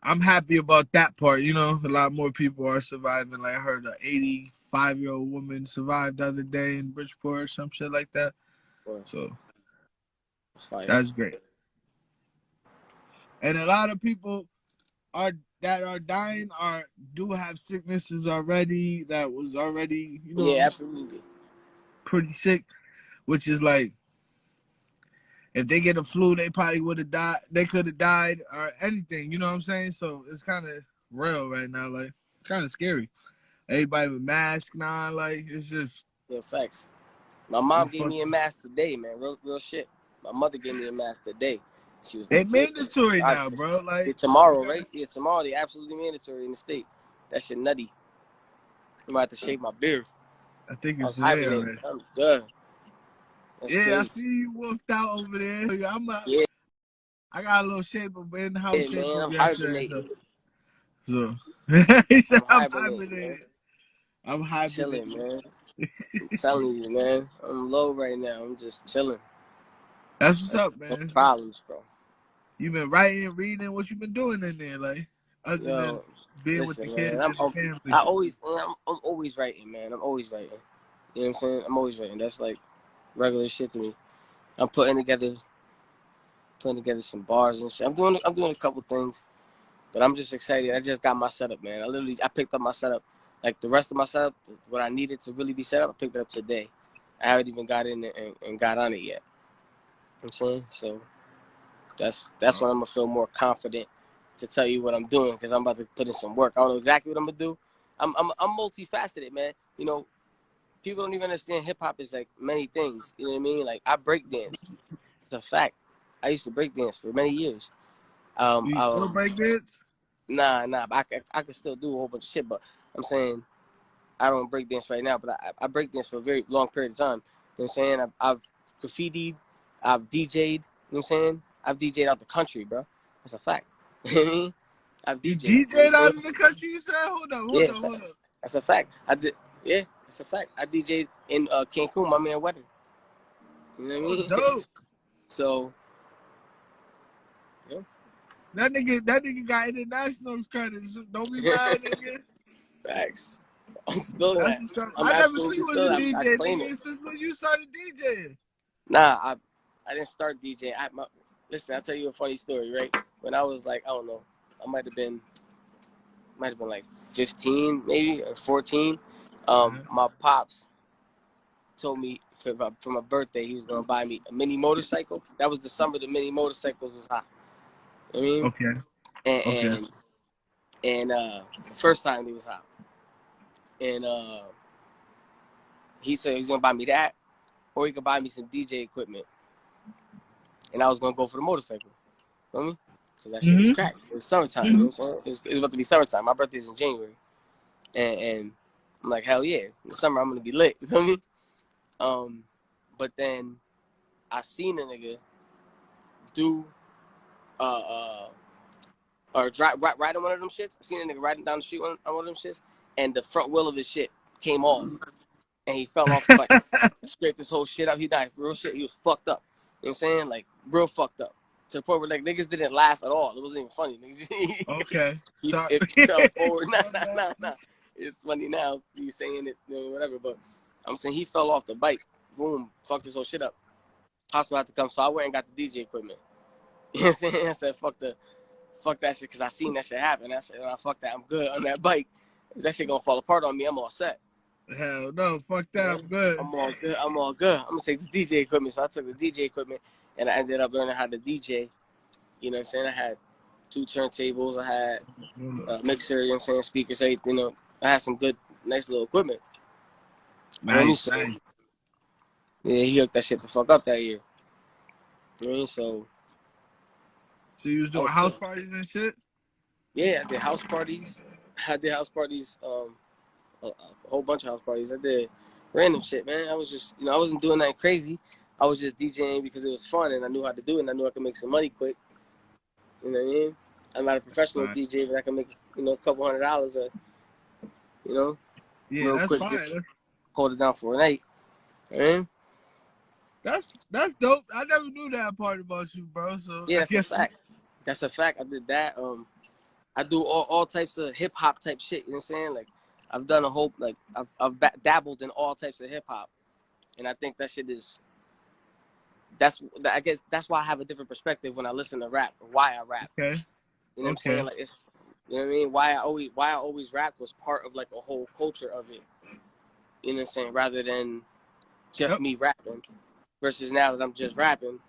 I'm happy about that part, you know. A lot more people are surviving. Like I heard an 85-year-old woman survived the other day in Bridgeport or some shit like that. So that's great. And a lot of people that are dying do have sicknesses already that was already, you know, absolutely, pretty sick, which is like if they get a flu, they probably would have died. They could have died or anything, you know what I'm saying? So it's kind of real right now, like kind of scary. Everybody with masks on, like it's just facts. My mom gave me a mask today, man. Real shit. My mother gave me a mask today. She was they like, mandatory now, bro. Like tomorrow, right? Yeah, tomorrow they absolutely mandatory in the state. That shit nutty. I'm about to shave my beard. I think it's I'm today already. I'm good. That's crazy. I see you wolfed out over there. I got a little shape of in the house shape man, of I'm yesterday. hibernating. So he said I'm hibernating. I'm hibernating. Chilling, man. I'm telling you, man. I'm low right now. I'm just chilling. That's what's up, man. No problems, bro. You been writing, reading, what you been doing in there, like other than being with the kids and the family? I'm always writing, man. I'm always writing. You know what I'm saying? I'm always writing. That's like regular shit to me. I'm putting together some bars and shit. I'm doing a couple things, but I'm just excited. I just got my setup, man. I picked up my setup. Like the rest of my setup, what I needed to really be set up, I picked it up today. I haven't even got in and got on it yet. You know what I'm saying? So that's when I'm gonna feel more confident to tell you what I'm doing, because I'm about to put in some work. I don't know exactly what I'm gonna do. I'm multifaceted, man. You know, people don't even understand hip hop is like many things. You know what I mean? Like I break dance. It's a fact. I used to break dance for many years. Do you still break dance? Nah. I could still do a whole bunch of shit, but I'm saying I don't break dance right now. But I break dance for a very long period of time. You know what I'm saying? I've graffitied, I've DJ'd. You know what I'm saying? I've DJ'd out the country, bro. That's a fact. You know what I mean? I've You DJ'd. DJ'd out of the country, you said? Hold up. That's a fact. Yeah, that's a fact. I DJ'd in Cancun, my man wedding. You know what I mean? Dope. So, yeah. That nigga got international credits. Don't be mad, nigga. Facts. I'm still in that. I'm I never knew absolutely you was still a in that. I DJ, claim nigga. it. Since when you started DJing? Nah, I didn't start DJing. Listen, I'll tell you a funny story, right? When I was like, I don't know, I might have been like 15 maybe or 14. My pops told me for my birthday he was gonna buy me a mini motorcycle. That was the summer the mini motorcycles was hot. You know what I mean? Okay. And the first time it was hot. And he said he was gonna buy me that, or he could buy me some DJ equipment. And I was gonna go for the motorcycle. You know what I mean? Because that shit was crack. It was summertime. You know what I'm saying? It was about to be summertime. My birthday's in January. And I'm like, hell yeah. In the summer, I'm going to be lit. You feel me? But then I seen a nigga do, or ride on one of them shits. I seen a nigga riding down the street on one of them shits. And the front wheel of his shit came off. And he fell off the bike. Scraped his whole shit up. He died. Real shit. He was fucked up. You know what I'm saying? Like, real fucked up. To the point where, like, niggas didn't laugh at all. It wasn't even funny. Okay. If he fell forward, nah. It's funny now. You saying it, whatever. But I'm saying he fell off the bike. Boom. Fucked his whole shit up. Hospital had to come. So I went and got the DJ equipment. You know what I'm saying? I said, fuck that shit, because I seen that shit happen. I said, fuck that. I'm good on that bike. If that shit gonna fall apart on me, I'm all set. Hell no, fuck that. I'm good. I'm all good. I'm gonna take the DJ equipment. So I took the DJ equipment and I ended up learning how to DJ. You know what I'm saying? I had 2 turntables. I had a mixer, you know what I'm saying, speakers, everything. You know, I had some good, nice little equipment. Nice. Yeah, he hooked that shit the fuck up that year. You know what I mean? So you was doing house parties and shit? Yeah, I did house parties. A whole bunch of house parties. I did random shit, man. I was just, I wasn't doing nothing crazy. I was just DJing because it was fun and I knew how to do it and I knew I could make some money quick. You know what I mean? I'm not a professional DJ, but I can make, a couple $100, yeah, real that's quick. fine. Hold it down for a night. Man. That's dope. I never knew that part about you, bro. So yeah, that's a fact. That's a fact. I did that. I do all types of hip hop type shit. You know what I'm saying? Like, I've done a whole, like, I've dabbled in all types of hip hop, and I think that shit is. I guess that's why I have a different perspective when I listen to rap, or why I rap. Okay. You know what I'm saying? Like, you know what I mean? Why I always rapped was part of like a whole culture of it. You know what I'm saying? Rather than just me rapping, versus now that I'm just rapping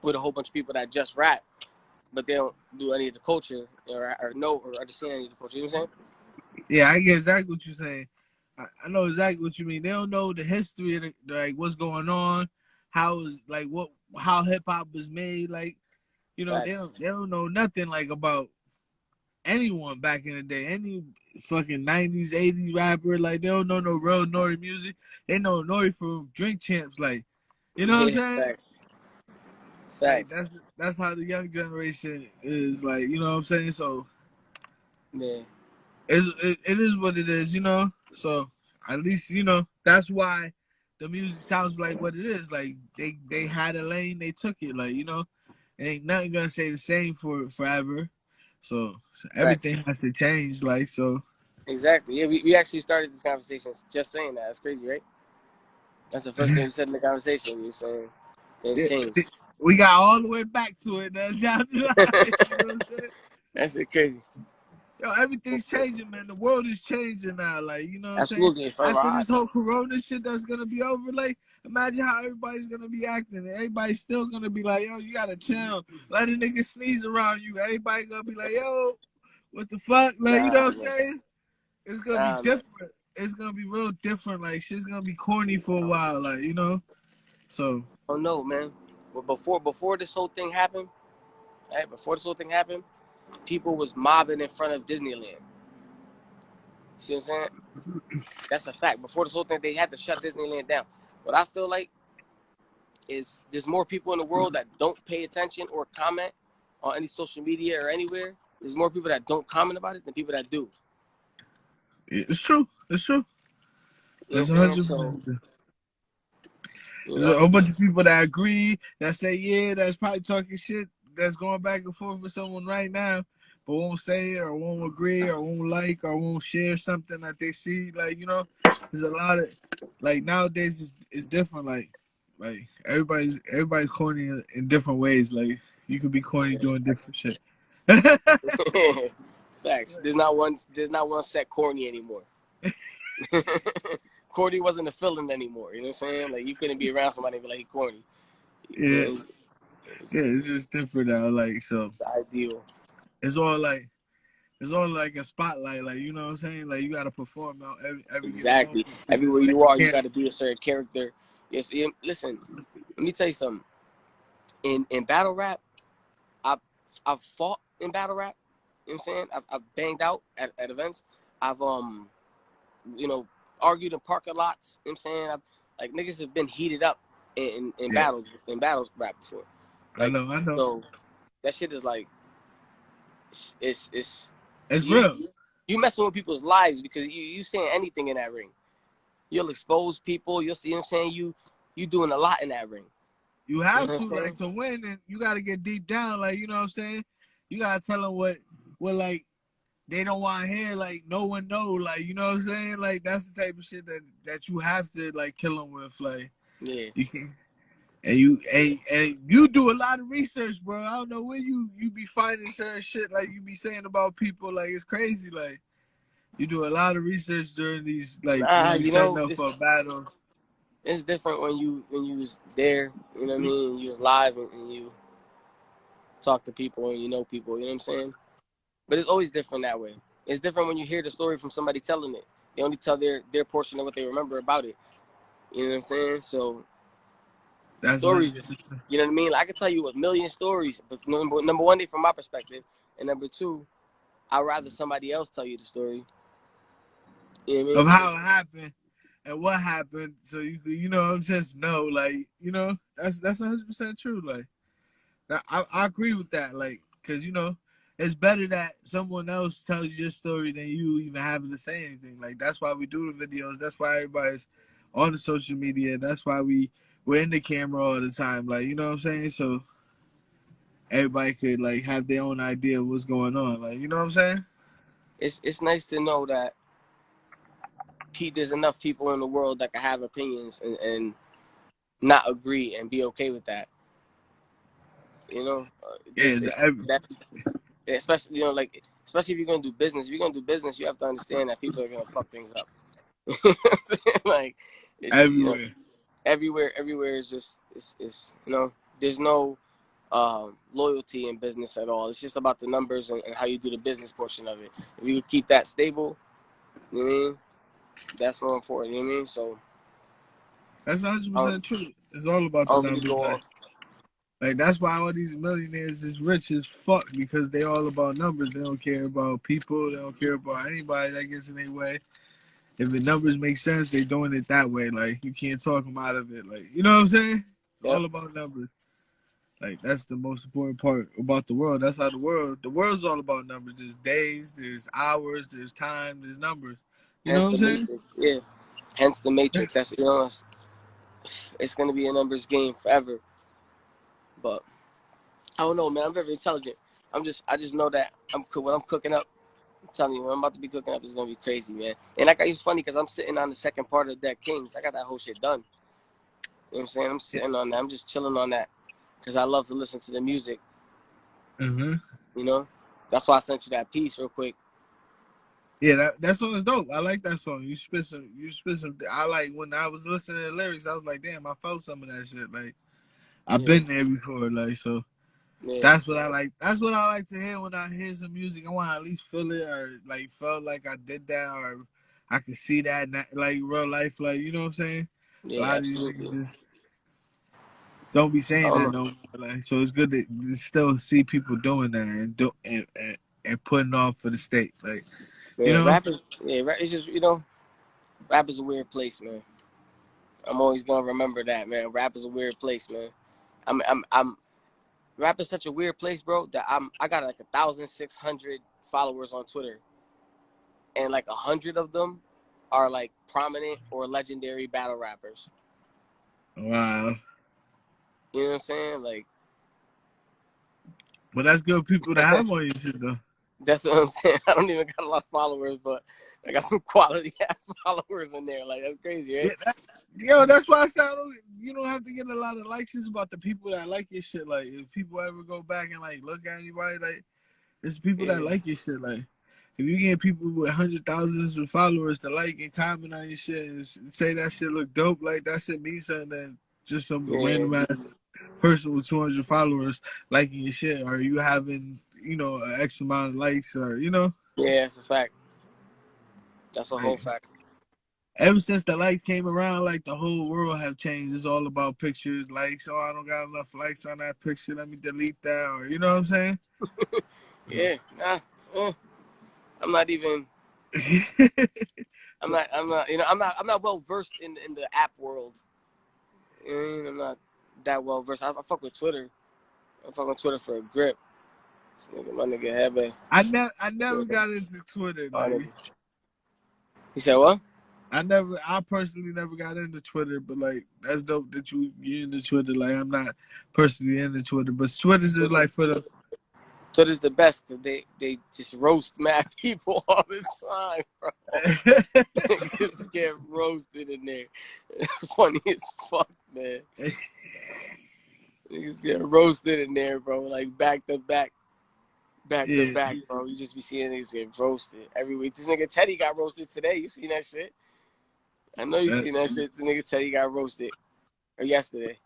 with a whole bunch of people that just rap, but they don't do any of the culture or know or understand any of the culture. You know what I'm saying? Yeah, I get exactly what you're saying. I know exactly what you mean. They don't know the history of like what's going on, how hip hop was made. Like, they don't know nothing like about anyone back in the day. Any fucking 90s, 80s rapper, like, they don't know no real Nori music. They know Nori from Drink Champs, like, you know what I'm saying? Facts. Like, that's how the young generation is, like, you know what I'm saying? So man, it is what it is, So at least, that's why the music sounds like what it is. Like, they had a lane, they took it. Like, ain't nothing gonna stay the same for forever. So everything has to change. Like, so. Exactly. Yeah, we actually started this conversation just saying that. That's crazy, right? That's the first thing you said in the conversation. You saying things change. We got all the way back to it now, down the line. You know what I'm saying? That's it crazy. Yo, everything's changing, man. The world is changing now. Like, you know what I'm saying? Absolutely. After this whole corona shit that's gonna be over, like, imagine how everybody's gonna be acting. Everybody's still gonna be like, yo, you gotta chill. Let a nigga sneeze around you. Everybody gonna be like, yo, what the fuck? Like, you know what I'm saying? It's gonna be different. Man. It's gonna be real different. Like, shit's gonna be corny for a while. Like, you know? So. Oh, no, man. But before this whole thing happened, right? Before this whole thing happened, people was mobbing in front of Disneyland. See what I'm saying? That's a fact. Before this whole thing, they had to shut Disneyland down. What I feel like is there's more people in the world that don't pay attention or comment on any social media or anywhere. There's more people that don't comment about it than people that do. It's true. It's true. That's 100%. There's a whole bunch of people that agree, that say, yeah, that's probably talking shit, that's going back and forth with someone right now, but won't say it or won't agree or won't like or won't share something that they see. Like, you know, there's a lot of, like, nowadays it's different. Like everybody's corny in different ways. Like, you could be corny doing different shit. Facts. There's not one set corny anymore. Corny wasn't a feeling anymore. You know what I'm saying? Like, you couldn't be around somebody and be like, he corny. Yeah. It's just different now. Like, so. The ideal. It's all like a spotlight. Like, you know what I'm saying? Like, you got to perform out every exactly. Everywhere you are, you got to be a certain character. Yes. Listen, let me tell you something. In battle rap, I've fought in battle rap. You know what I'm saying? I've banged out at events. I've you know, argued in parking lots. You know what I'm saying? Like, niggas have been heated up in battles rap before. Like, I know. So that shit is like it's real. You messing with people's lives because you saying anything in that ring. You'll expose people. You'll see. You know what I'm saying? You doing a lot in that ring. You have to, like, to win, and you got to get deep down. Like, you know what I'm saying? You got to tell them what like, they don't want to hear. Like, no one know. Like, you know what I'm saying? Like, that's the type of shit that you have to, like, kill them with. Like, yeah. You can, and you do a lot of research, bro. I don't know where you be finding certain shit, like, you be saying about people. Like, it's crazy. Like, you do a lot of research during these, like, when you setting up for a battle. It's different when you was there, you know what I mean? You was live and you talk to people and you know people, you know what I'm saying? But it's always different that way. It's different when you hear the story from somebody telling it. They only tell their portion of what they remember about it. You know what I'm saying? So that's stories, you know what I mean? Like, I can tell you a million stories, but number one, they from my perspective, and number two, I'd rather somebody else tell you the story. You know what I mean? Of how it happened and what happened, so you know, just know, like, you know, that's 100% true. Like, I agree with that. Like, because, you know, it's better that someone else tells your story than you even having to say anything. Like, that's why we do the videos. That's why everybody's on the social media. That's why we're in the camera all the time. Like, you know what I'm saying? So everybody could, like, have their own idea of what's going on. Like, you know what I'm saying? It's nice to know that there's enough people in the world that can have opinions and not agree and be okay with that. You know, that's especially, you know, like, especially if you're gonna do business. If you're gonna do business, you have to understand that people are gonna fuck things up. Like, everywhere, you know, everywhere is just it's you know, there's no loyalty in business at all. It's just about the numbers and how you do the business portion of it. If you keep that stable, you know what I mean? That's more important, you know what I mean? So that's 100% true. It's all about the numbers. Like, that's why all these millionaires is rich as fuck, because they all about numbers. They don't care about people. They don't care about anybody that gets in their way. If the numbers make sense, they doing it that way. Like, you can't talk them out of it. Like, you know what I'm saying? It's all about numbers. Like, that's the most important part about the world. That's how the world's all about numbers. There's days, there's hours, there's time, there's numbers. You know what I'm saying? Yeah. Hence the Matrix. That's, you know, it's gonna be a numbers game forever. But I don't know, man. I'm very intelligent. I just know that what I'm cooking up. I'm telling you, what I'm about to be cooking up is gonna be crazy, man. And it's funny because I'm sitting on the second part of Deck Kings. I got that whole shit done. You know what I'm saying? I'm sitting on that. I'm just chilling on that because I love to listen to the music. Mm-hmm. You know, that's why I sent you that piece real quick. Yeah, that song is dope. I like that song. You spit some. I like when I was listening to the lyrics. I was like, damn, I felt some of that shit. Like I've been there before. Like so. Yeah. That's what I like. That's what I like to hear when I hear some music. I want to at least feel it or like felt like I did that or I could see that in like real life. Like you know what I'm saying? A Yeah, lot of these absolutely. niggas just don't be I saying don't that know. no more. Like so, it's good to still see people doing that and putting on for the state. Like you Yeah, know. rap is, it's just, rap is a weird place, man. I'm always gonna remember that, man. Rap is a weird place, man. Rap is such a weird place, bro, that I got like 1,600 followers on Twitter, and like 100 of them are like prominent or legendary battle rappers. Wow. You know what I'm saying? Like, But that's good people to have on your shit though. that's what I'm saying. I don't even got a lot of followers, but I got some quality ass followers in there. Like, that's crazy, right? Yo, that's why I said you don't have to get a lot of likes. It's about the people that like your shit. Like, if people ever go back and like look at anybody, like, it's people that like your shit. Like, if you get people with hundred thousands of followers to like and comment on your shit and say that shit look dope, like that shit means something that just some random ass person with 200 followers liking your shit, or you having an X amount of likes, or Yeah, it's a fact. That's a whole fact. Ever since the likes came around, like the whole world have changed. It's all about pictures, likes. Oh, I don't got enough likes on that picture. Let me delete that, or you know what I'm saying? Yeah, I'm not even. I'm not. I'm not well versed in the app world. I'm not that well versed. I fuck with Twitter. I fuck with Twitter for a grip. This nigga, my nigga, Hebe. I never got into Twitter. Like, you said what? I personally never got into Twitter, but like that's dope that you're into Twitter. Like I'm not personally into Twitter, but Twitter's just like for the. Twitter's the best because they just roast mad people all the time, bro. Niggas get roasted in there. It's funny as fuck, man. Niggas get roasted in there, bro. Like back to back, to back, bro. You just be seeing niggas get roasted every week. This nigga Teddy got roasted today. You seen that shit? I know you seen that shit. This nigga Teddy got roasted or yesterday.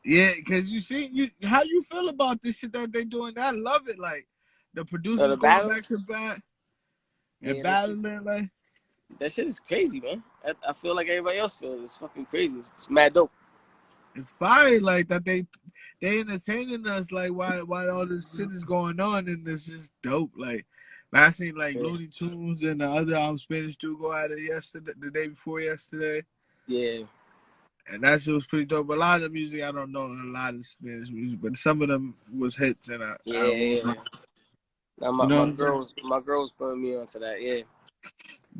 Yeah, because how you feel about this shit that they doing? I love it. Like the producers going back to back and battling. Like that shit is crazy, man. I feel like everybody else feels. It's fucking crazy. It's mad dope. It's fire like that. They entertaining us like while all this shit is going on, and it's just dope. Like I seen like Looney Tunes and the other Spanish dude go at it yesterday, the day before yesterday. Yeah. And that shit was pretty dope. A lot of the music I don't know, a lot of Spanish music, but some of them was hits, and I Now my girls putting me onto that. Yeah.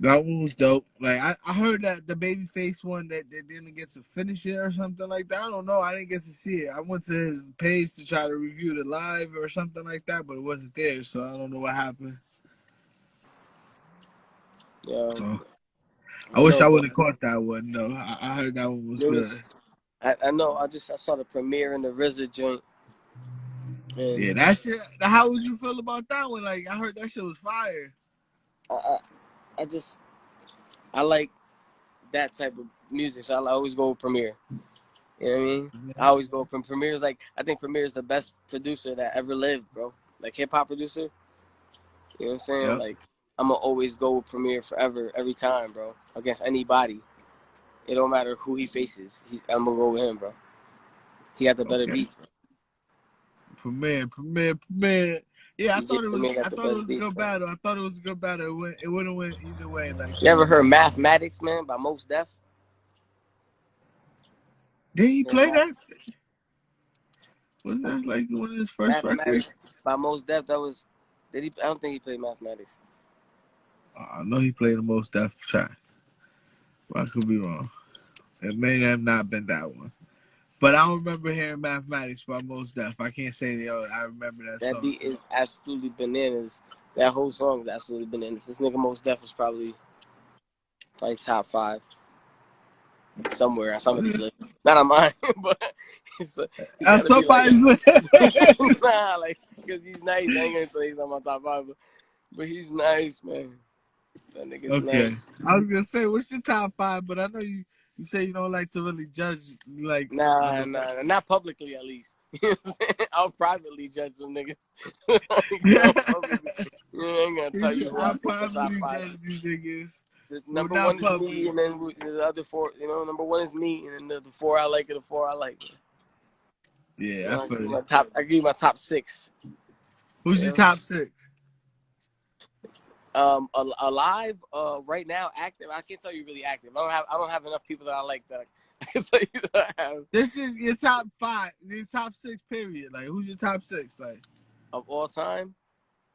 That one was dope. Like I heard that the Babyface one that they didn't get to finish it or something like that. I don't know. I didn't get to see it. I went to his page to try to review the live or something like that, but it wasn't there, so I don't know what happened. Yeah. So I wish I would have caught that one though. I heard that one was good. I know. I saw the premiere in the RZA joint. Yeah, that shit. How would you feel about that one? Like I heard that shit was fire. I like that type of music, so I always go with Premier. You know what I mean? I always go from Premier's like I think Premier is the best producer that ever lived, bro. Like hip hop producer. You know what I'm saying? Yep. Like I'm gonna always go with Premier forever, every time, bro. Against anybody. It don't matter who he faces. I'm gonna go with him, bro. He had the better beats, bro. Premier. Yeah, I thought it was a good battle. It wouldn't win either way. Like you ever heard Mathematics, man, by Mos Def? Did he play that? Wasn't that like one of his first records? By Mos Def, that was. I don't think he played Mathematics. I know he played the Mos Def track. But I could be wrong. It may have not been that one. But I don't remember hearing Mathematics by Mos Def. I can't say I remember that song. That beat is absolutely bananas. That whole song is absolutely bananas. This nigga Mos Def is probably top 5. somewhere on somebody's list. Not on mine, but he That's gotta be like, somebody's list. nah, like, because he's nice. I ain't gonna say he's on my top 5, but he's nice, man. That nigga's Okay. nice. I was gonna say, what's your top 5? But I know you say you don't like to really judge, like, on Nah, the. not publicly at least. You know what I'm saying? I'll privately judge some niggas. Yeah. I ain't gonna tell you who I I put the top probably 5. judge these niggas, The but number not 1 is public. me, and then the other 4. You know, number 1 is me, and then the 4 I like, and the 4 I like. You Yeah, I know, feel you. I give you my top 6. Who's your Yeah. top 6? Alive, right now, active. I can't tell you really active. I don't have enough people that I like that I can tell you that I have. This is your top 5, your top 6 period. Like, who's your top 6? Like, Of all time.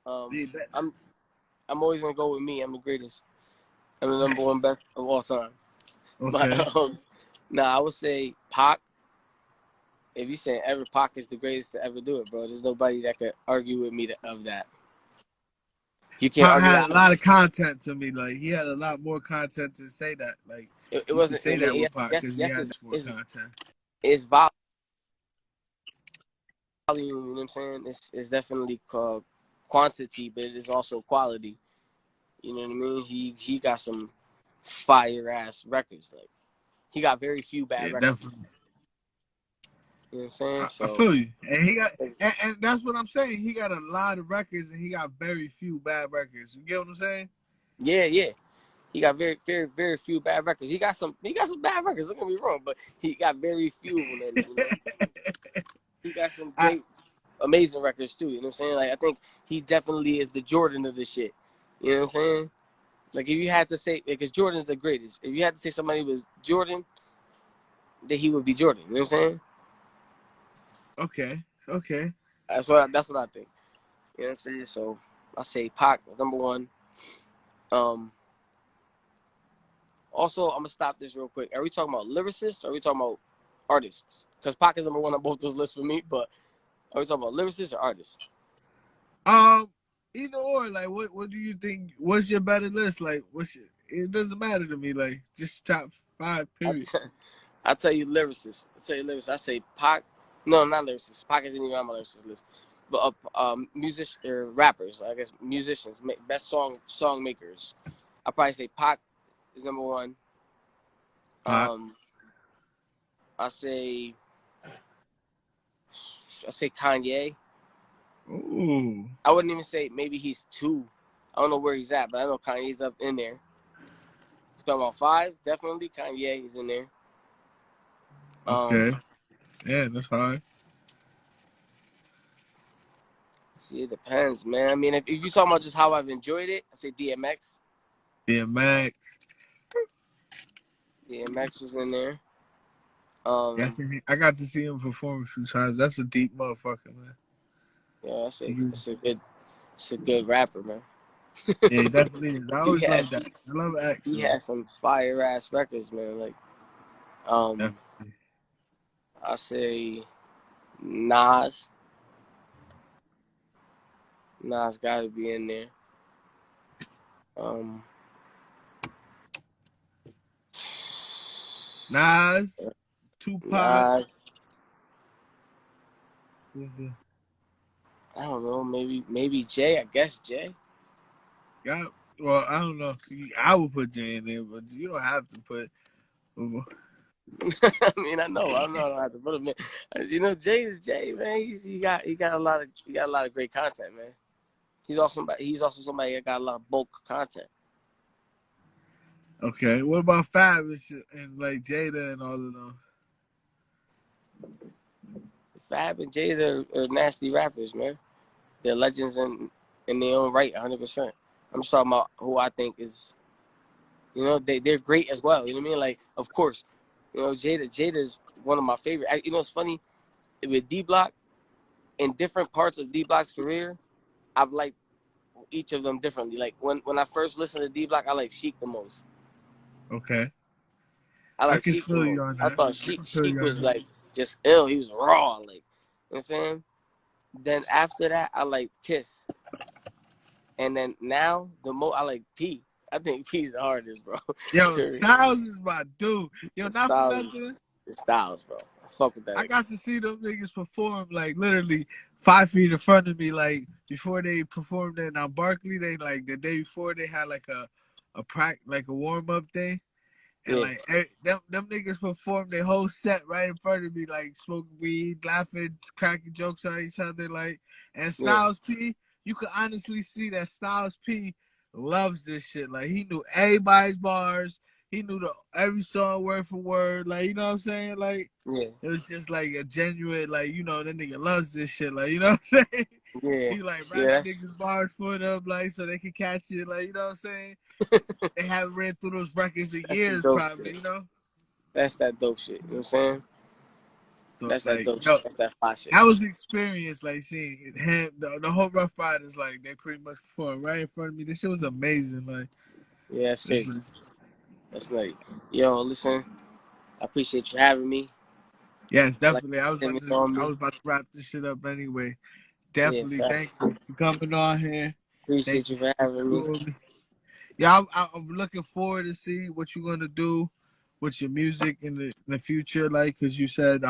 yeah, that, I'm always gonna go with me. I'm the greatest. I'm the number 1 best of all time. okay. I would say Pac. If you say ever, Pac is the greatest to ever do it, bro. There's nobody that could argue with me of that. You can't Pac argue had that. a lot of content to me. Like, he had a lot more content to say that. Like, It you can wasn't. say that with Pac Yes, because he yes. had more content. It's volume. You know what I'm saying? It's definitely quantity, but it is also quality. You know what I mean? He got some fire ass records. Like, he got very few bad Yeah, records. definitely. You know what I'm saying? I So feel you, and he got, and that's what I'm saying. He got a lot of records, and he got very few bad records. You get what I'm saying? yeah. He got very, very, very few bad records. He got some bad records. Don't get me wrong, but he got very few of them. And, you know, he got some I, great, amazing records too. You know what I'm saying? Like, I think he definitely is the Jordan of this shit. You know what I'm saying? Like, if you had to say, because Jordan's the greatest. If you had to say somebody was Jordan, then he would be Jordan. You know what I'm saying? okay. That's what I think. You know what I'm saying? So I say Pac is number 1. Also, I'm gonna stop this real quick. Are we talking about lyricists or are we talking about artists? Because Pac is number 1 on both those lists for me. But are we talking about lyricists or artists? Either or. Like, what do you think? What's your better list? Like, it doesn't matter to me. Like, just top 5. Period. I tell you lyricists. I say Pac. No, not lyricists. Pac isn't even on my lyricist list. But musicians or rappers, I guess musicians, best song makers. I probably say Pac is number 1. Pac. I say Kanye. Ooh. I wouldn't even say maybe he's 2. I don't know where he's at, but I know Kanye's up in there. Talking about 5, definitely Kanye is in there. Okay. Yeah, that's fine. See, it depends, man. I mean, if you talking about just how I've enjoyed it, I say DMX. DMX. DMX was in there. Yeah, I got to see him perform a few times. That's a deep motherfucker, man. Yeah, it's a good rapper, man. Yeah, he definitely is. I always love that. I love X, He man. had some fire ass records, man. Like, Definitely. I say Nas. Nas got to be in there. Nas, Tupac. Nas. I don't know. Maybe Jay. I guess Jay. Yeah. Well, I don't know. I would put Jay in there, but you don't have to put. I mean, I know. I don't have to put him in. You know, Jay is Jay, man. He got a lot of great content, man. He's also somebody that got a lot of bulk content. Okay. What about Fab and like Jada and all of them? Fab and Jada are nasty rappers, man. They're legends in their own right, 100%. I'm just talking about who I think is, you know, they're great as well. You know what I mean? Like, of course, you know, Jada is one of my favorite. You know, it's funny with D Block. In different parts of D Block's career, I've liked each of them differently. Like when I first listened to D Block, I like Sheik the most. Okay. I I like can Sheik the feel you most. on I that. thought I can feel Sheik you on was that. like just ill. He was raw, like, you know what I'm saying? Then after that, I liked Kiss. And then now I like P. I think P is the hardest, bro. Yo, Styles is my dude. Yo, not for nothing. Styles, bro. I fuck with that. I got to see them niggas perform like literally 5 feet in front of me. Like before they performed at Barkley, they like the day before they had like a warm up thing. And like them niggas performed their whole set right in front of me, like smoking weed, laughing, cracking jokes on each other, like. And Styles P, you could honestly see that Styles P loves this shit. Like he knew everybody's bars, he knew every song word for word. Like you know what I'm saying? Like it was just like a genuine, like you know that nigga loves this shit. Like you know what I'm saying? Yeah. He like rapping niggas bars for them, like so they can catch it. Like you know what I'm saying? They haven't read through those records in years, probably, shit. you know? That's that dope shit. You know what I'm saying? So, that's like, that dope shit. That's that fire shit. That was the experience, like, seeing him, the whole Rough Riders, like, they pretty much performed right in front of me. This shit was amazing, like. Yeah, that's great. That's like, yo, listen, I appreciate you having me. Yes, definitely. I was about to wrap this shit up anyway. Definitely. Thank you for coming on here. Appreciate you for having me. Yeah, I'm looking forward to see what you're gonna do with your music in the future, like, cause you said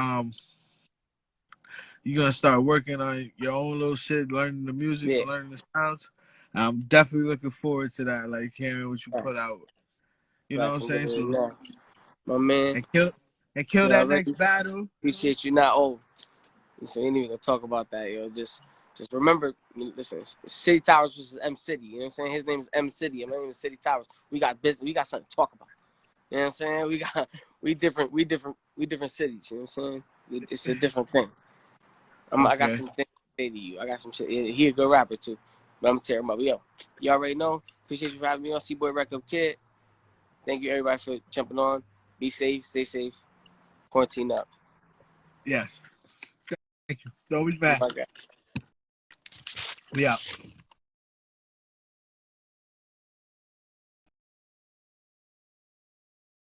you're gonna start working on your own little shit, learning the music, learning the sounds. I'm definitely looking forward to that, like hearing what you put out. You know what I'm saying? So, my man, and kill that next battle. Appreciate you. Not so we ain't even gonna talk about that, yo. Just remember, listen, City Towers versus M City. You know what I'm saying? His name is M City. My name is City Towers. We got business. We got something to talk about. You know what I'm saying? We different cities. You know what I'm saying? It's a different thing. I got some things to say to you. I got some shit. He a good rapper too, but I'm gonna tear him up. Yo, you already know. Appreciate you for having me on C-Boy Record Kid. Thank you everybody for jumping on. Be safe. Stay safe. Quarantine up. Yes. Thank you. Always back. Yeah.